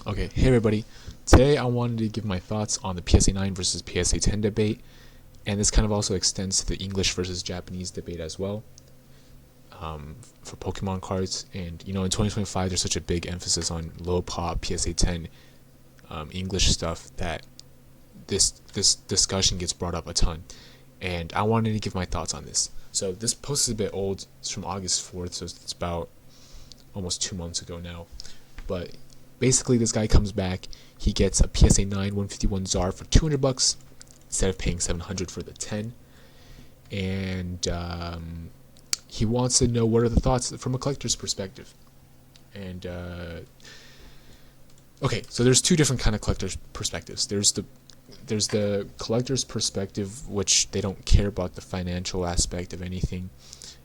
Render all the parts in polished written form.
Okay, hey everybody. Today I wanted to give my thoughts on the PSA 9 versus PSA 10 debate, and this kind of also extends to the English versus Japanese debate as well for Pokemon cards. And in 2025, there's such a big emphasis on low pop PSA 10 English stuff that this discussion gets brought up a ton. And I wanted to give my thoughts on this. So this post is a bit old. It's from August 4th, so it's about almost 2 months ago now. But basically, this guy comes back. He gets a PSA 9 151 ZAR for $200 instead of paying $700 for the 10. And he wants to know what are the thoughts from a collector's perspective. And okay, so there's two different kind of collector's perspectives. There's the collector's perspective, which they don't care about the financial aspect of anything,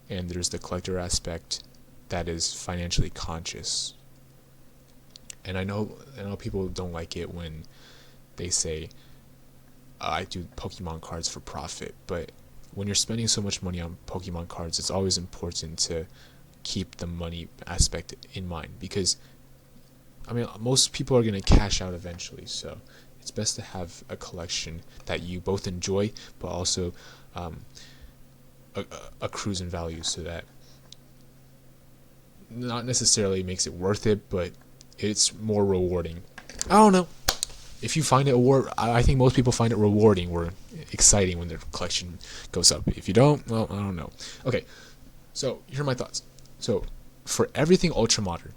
and there's the collector aspect that is financially conscious. And I know people don't like it when they say, I do Pokemon cards for profit. But when you're spending so much money on Pokemon cards, it's always important to keep the money aspect in mind. Because, most people are going to cash out eventually. So it's best to have a collection that you both enjoy, but also accrues in value, so that not necessarily makes it worth it, but it's more rewarding. I don't know. If you find it I think most people find it rewarding or exciting when their collection goes up. If you don't, well, I don't know. Okay, so here are my thoughts. So for everything ultra modern,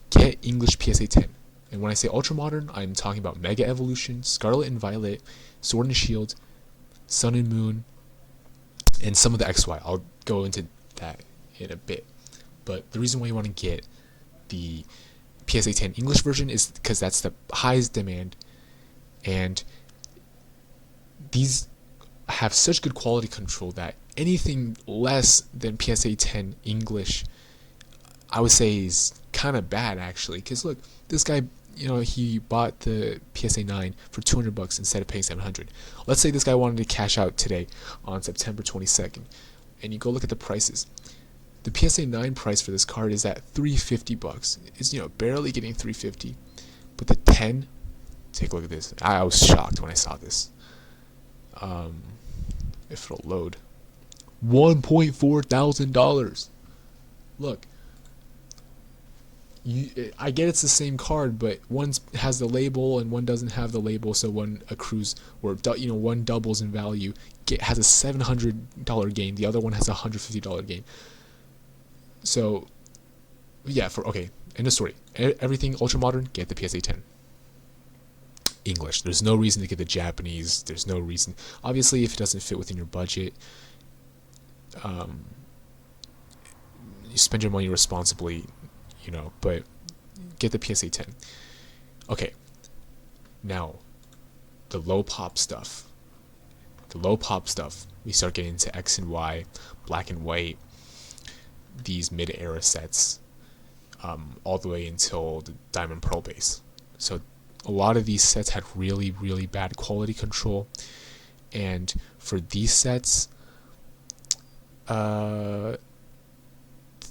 get English PSA 10. And when I say ultra modern, I'm talking about Mega Evolution, Scarlet and Violet, Sword and Shield, Sun and Moon, and some of the XY. I'll go into that in a bit. But the reason why you want to get the PSA 10 English version is because that's the highest demand, and these have such good quality control that anything less than PSA 10 English, I would say, is kind of bad actually. Because look, this guy, he bought the PSA 9 for $200 instead of paying $700. Let's say this guy wanted to cash out today on September 22nd, and you go look at the prices. The PSA 9 price for this card is at $350. It's barely getting $350, but the 10. Take a look at this. I was shocked when I saw this. If it'll load, $1.4 thousand. Look, I get it's the same card, but one has the label and one doesn't have the label, so one accrues, or one doubles in value. Has a $700 gain. The other one has a $150 gain. So, yeah, end of story. Everything ultra modern, get the PSA 10. English. There's no reason to get the Japanese. There's no reason. Obviously, if it doesn't fit within your budget, you spend your money responsibly, but get the PSA 10. Okay. Now, the low pop stuff. We start getting into X and Y, black and white, these mid-era sets, all the way until the Diamond Pearl base. So a lot of these sets had really, really bad quality control, and for these sets, the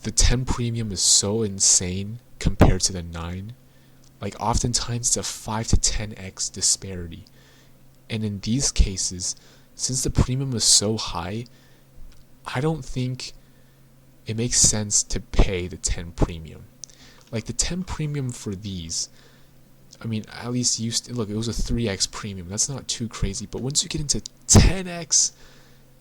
10 premium is so insane compared to the 9. Like, oftentimes it's a 5 to 10x disparity, and in these cases, since the premium is so high, I don't think it makes sense to pay the 10 premium. Like, the 10 premium for these, at least look, it was a 3x premium. That's not too crazy, but once you get into 10x,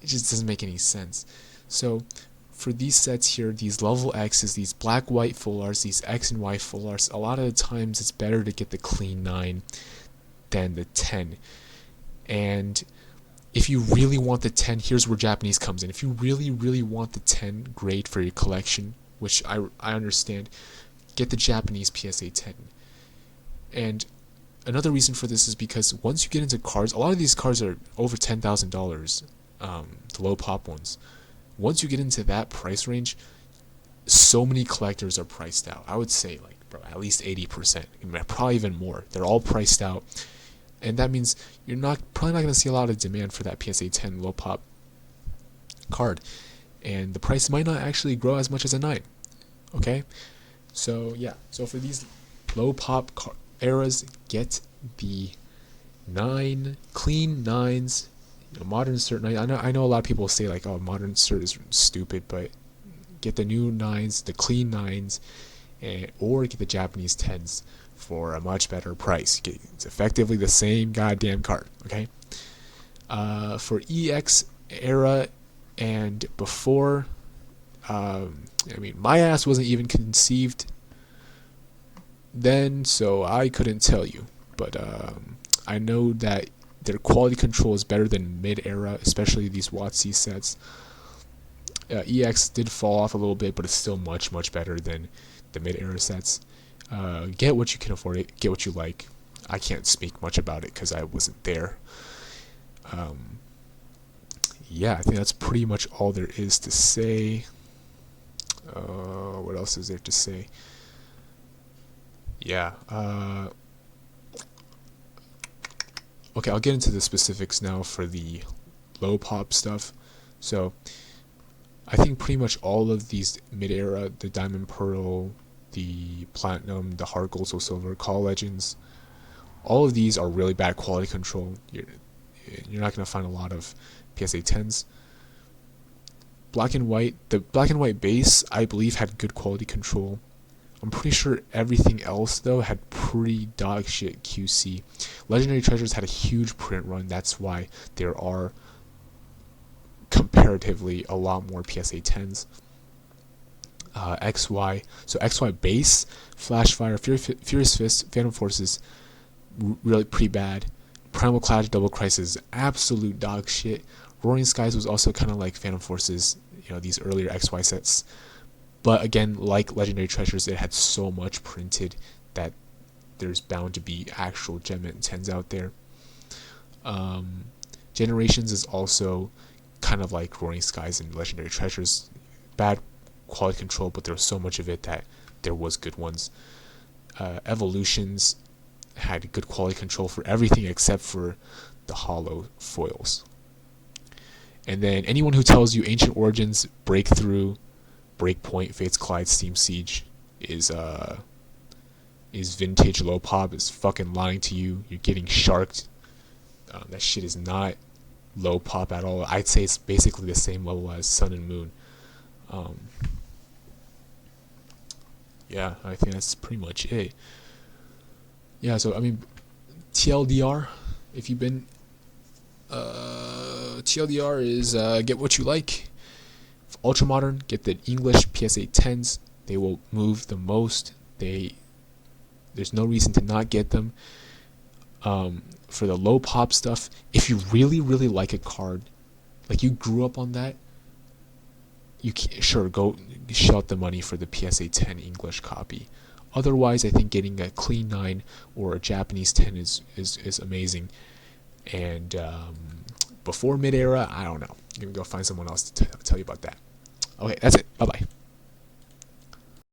it just doesn't make any sense. So for these sets here, these level X's, these black white full arts, these X and Y full arts, a lot of the times it's better to get the clean 9 than the 10. And if you really want the 10, here's where Japanese comes in. If you really, really want the 10 grade for your collection, which I understand, get the Japanese PSA 10. And another reason for this is because once you get into cards, a lot of these cards are over $10,000, the low pop ones. Once you get into that price range, so many collectors are priced out. I would say, at least 80%, probably even more. They're all priced out. And that means you're probably not going to see a lot of demand for that PSA 10 low pop card, and the price might not actually grow as much as a 9. Okay, so yeah, so for these low pop eras, get the clean 9s. Modern cert 9. I know a lot of people say like, oh, modern cert is stupid, but get the new 9s, the clean 9s, or get the Japanese 10s for a much better price. It's effectively the same goddamn card, okay? For EX era and before, my ass wasn't even conceived then, so I couldn't tell you. But I know that their quality control is better than mid-era, especially these WotC sets. EX did fall off a little bit, but it's still much, much better than the mid-era sets. Get what you can afford it, get what you like. I can't speak much about it because I wasn't there. Yeah, I think that's pretty much all there is to say. What else is there to say? Yeah. Okay, I'll get into the specifics now for the low pop stuff. So, I think pretty much all of these mid-era, the Diamond Pearl, the Platinum, the Heart Gold, Soul Silver, Call Legends, all of these are really bad quality control. You're not going to find a lot of PSA 10s. Black and white, the black and white base, I believe, had good quality control. I'm pretty sure everything else, though, had pretty dog shit QC. Legendary Treasures had a huge print run. That's why there are comparatively a lot more PSA 10s. XY, so XY base, Flashfire, Furious Fist, Phantom Forces, really pretty bad. Primal Clash, Double Crisis, absolute dog shit. Roaring Skies was also kind of like Phantom Forces, these earlier XY sets. But again, like Legendary Treasures, it had so much printed that there's bound to be actual Gem Mint 10s out there. Generations is also kind of like Roaring Skies and Legendary Treasures. Bad quality control, but there was so much of it that there was good ones. Evolutions had good quality control for everything except for the hollow foils. And then anyone who tells you Ancient Origins, Breakthrough, Breakpoint, Fates Collide, Steam Siege is vintage low pop is fucking lying to you. You're getting sharked. That shit is not low pop at all. I'd say it's basically the same level as Sun and Moon. Yeah, I think that's pretty much it. Yeah, so TLDR, if you've been TLDR is get what you like. Ultra Modern, get the English PSA 10s. They will move the most. There's no reason to not get them. For the low pop stuff, if you really, really like a card, like you grew up on that, you can go shell out the money for the PSA 10 English copy. Otherwise, I think getting a clean 9 or a Japanese 10 is amazing. And before mid-era, I don't know. I'm going to go find someone else to tell you about that. Okay, that's it. Bye-bye.